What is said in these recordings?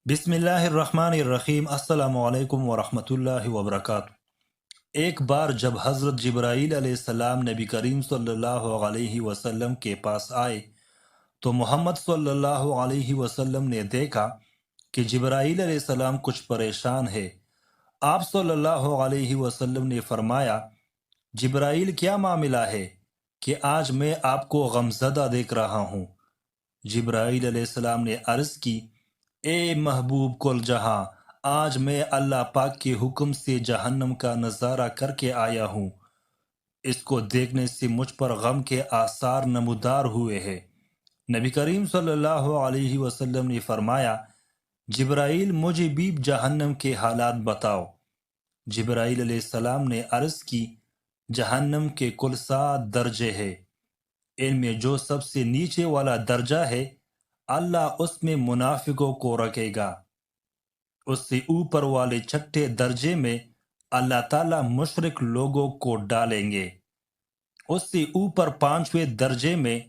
بسم اللہ الرحمن الرحیم۔ السلام علیکم ورحمۃ اللہ وبرکاتہ۔ ایک بار جب حضرت جبرائیل علیہ السلام نبی کریم صلی اللہ علیہ وسلم کے پاس آئے تو محمد صلی اللہ علیہ وسلم نے دیکھا کہ جبرائیل علیہ السلام کچھ پریشان ہے۔ آپ صلی اللہ علیہ وسلم نے فرمایا، جبرائیل کیا معاملہ ہے کہ آج میں آپ کو غمزدہ دیکھ رہا ہوں؟ جبرائیل علیہ السلام نے عرض کی، اے محبوب کل جہاں، آج میں اللہ پاک کے حکم سے جہنم کا نظارہ کر کے آیا ہوں۔ اس کو دیکھنے سے مجھ پر غم کے آثار نمودار ہوئے ہیں۔ نبی کریم صلی اللہ علیہ وسلم نے فرمایا، جبرائیل مجھے بھی جہنم کے حالات بتاؤ۔ جبرائیل علیہ السلام نے عرض کی، جہنم کے کل 7 درجے ہیں، ان میں جو سب سے نیچے والا درجہ ہے اللہ اس میں منافقوں کو رکھے گا۔ اس سے اوپر والے چھٹے درجے میں اللہ تعالیٰ مشرک لوگوں کو ڈالیں گے۔ اس سے اوپر 5ویں درجے میں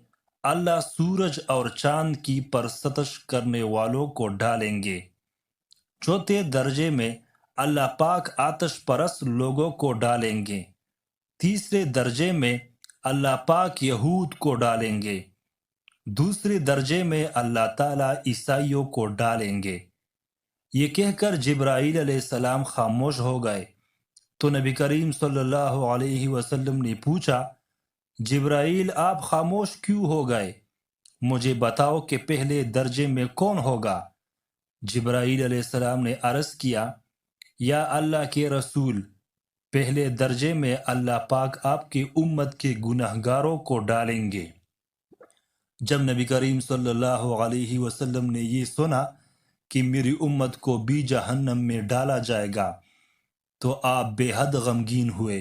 اللہ سورج اور چاند کی پرستش کرنے والوں کو ڈالیں گے۔ چوتھے درجے میں اللہ پاک آتش پرست لوگوں کو ڈالیں گے۔ تیسرے درجے میں اللہ پاک یہود کو ڈالیں گے۔ دوسرے درجے میں اللہ تعالیٰ عیسائیوں کو ڈالیں گے۔ یہ کہہ کر جبرائیل علیہ السلام خاموش ہو گئے تو نبی کریم صلی اللہ علیہ وسلم نے پوچھا، جبرائیل آپ خاموش کیوں ہو گئے؟ مجھے بتاؤ کہ پہلے درجے میں کون ہوگا؟ جبرائیل علیہ السلام نے عرض کیا، یا اللہ کے رسول، پہلے درجے میں اللہ پاک آپ کی امت کے گناہگاروں کو ڈالیں گے۔ جب نبی کریم صلی اللہ علیہ وسلم نے یہ سنا کہ میری امت کو بھی جہنم میں ڈالا جائے گا تو آپ بے حد غمگین ہوئے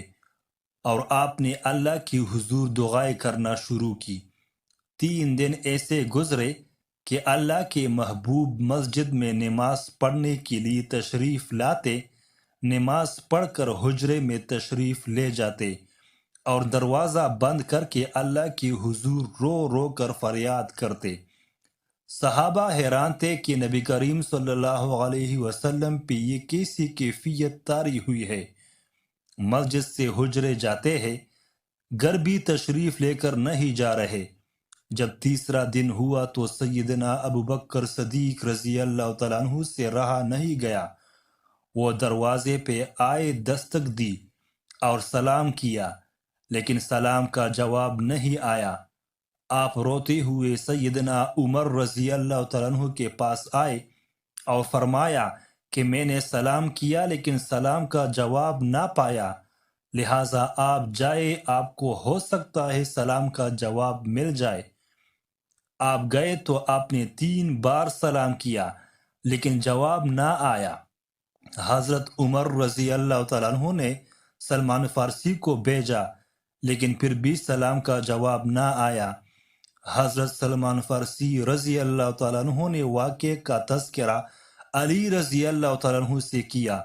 اور آپ نے اللہ کی حضور دعائیں کرنا شروع کی۔ 3 دن ایسے گزرے کہ اللہ کے محبوب مسجد میں نماز پڑھنے کے لیے تشریف لاتے، نماز پڑھ کر حجرے میں تشریف لے جاتے اور دروازہ بند کر کے اللہ کی حضور رو رو کر فریاد کرتے۔ صحابہ حیران تھے کہ نبی کریم صلی اللہ علیہ وسلم پہ یہ کیسی کیفیت طاری ہوئی ہے۔ مسجد سے حجرے جاتے ہیں، گھر بھی تشریف لے کر نہیں جا رہے۔ جب تیسرا دن ہوا تو سیدنا ابو بکر صدیق رضی اللہ تعالیٰ عنہ سے رہا نہیں گیا۔ وہ دروازے پہ آئے، دستک دی اور سلام کیا، لیکن سلام کا جواب نہیں آیا۔ آپ روتے ہوئے سیدنا عمر رضی اللہ تعالیٰ عنہ کے پاس آئے اور فرمایا کہ میں نے سلام کیا لیکن سلام کا جواب نہ پایا، لہٰذا آپ جائے، آپ کو ہو سکتا ہے سلام کا جواب مل جائے۔ آپ گئے تو آپ نے 3 بار سلام کیا لیکن جواب نہ آیا۔ حضرت عمر رضی اللہ تعالیٰ عنہ نے سلمان فارسی کو بھیجا لیکن پھر بھی سلام کا جواب نہ آیا۔ حضرت سلمان فارسی رضی اللہ تعالیٰ عنہ نے واقعے کا تذکرہ علی رضی اللہ تعالیٰ عنہ سے کیا۔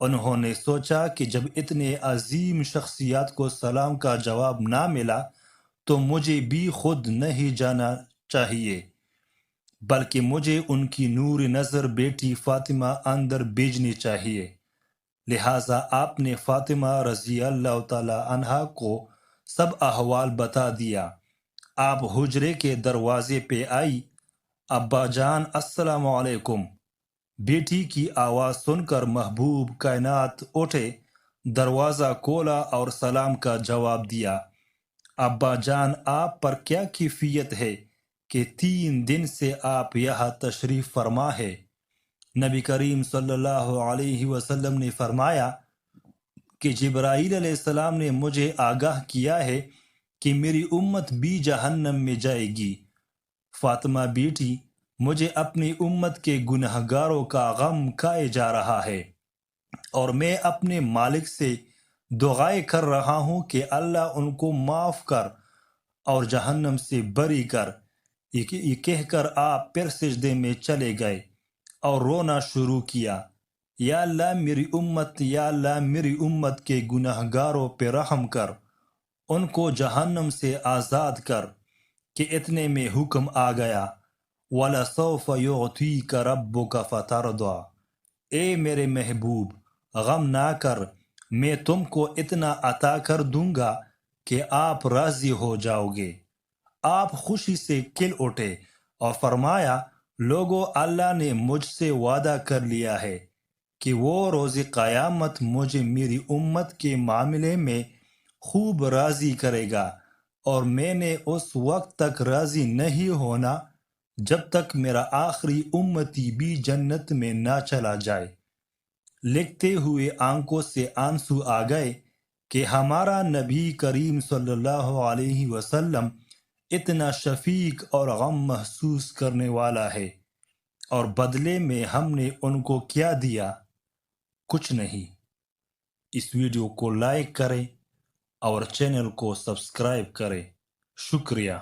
انہوں نے سوچا کہ جب اتنے عظیم شخصیات کو سلام کا جواب نہ ملا تو مجھے بھی خود نہیں جانا چاہیے، بلکہ مجھے ان کی نور نظر بیٹی فاطمہ اندر بھیجنی چاہیے۔ لہٰذا آپ نے فاطمہ رضی اللہ تعالیٰ عنہا کو سب احوال بتا دیا۔ آپ حجرے کے دروازے پہ آئی، ابا جان السلام علیکم۔ بیٹی کی آواز سن کر محبوب کائنات اٹھے، دروازہ کھولا اور سلام کا جواب دیا۔ ابا جان آپ پر کیا کیفیت ہے کہ 3 دن سے آپ یہاں تشریف فرما ہے؟ نبی کریم صلی اللہ علیہ وسلم نے فرمایا کہ جبرائیل علیہ السلام نے مجھے آگاہ کیا ہے کہ میری امت بھی جہنم میں جائے گی۔ فاطمہ بیٹی، مجھے اپنی امت کے گنہگاروں کا غم کھائے جا رہا ہے اور میں اپنے مالک سے دعائیں کر رہا ہوں کہ اللہ ان کو معاف کر اور جہنم سے بری کر۔ یہ کہہ کر آپ پھر سجدے میں چلے گئے اور رونا شروع کیا، یا اللہ میری امت، یا اللہ میری امت کے گنہگاروں پہ رحم کر، ان کو جہنم سے آزاد کر۔ کہ اتنے میں حکم آ گیا، وَلَسَوْفَ يُعْطِيكَ رَبُّكَ فَتَرْضَىٰ، اے میرے محبوب غم نہ کر، میں تم کو اتنا عطا کر دوں گا کہ آپ راضی ہو جاؤ گے۔ آپ خوشی سے کھل اٹھے اور فرمایا، لوگو اللہ نے مجھ سے وعدہ کر لیا ہے کہ وہ روز قیامت مجھے میری امت کے معاملے میں خوب راضی کرے گا، اور میں نے اس وقت تک راضی نہیں ہونا جب تک میرا آخری امتی بھی جنت میں نہ چلا جائے۔ لکھتے ہوئے آنکھوں سے آنسو آ گئے کہ ہمارا نبی کریم صلی اللہ علیہ وسلم اتنا شفیق اور غم محسوس کرنے والا ہے، اور بدلے میں ہم نے ان کو کیا دیا؟ کچھ نہیں۔ اس ویڈیو کو لائک کریں اور چینل کو سبسکرائب کریں۔ شکریہ۔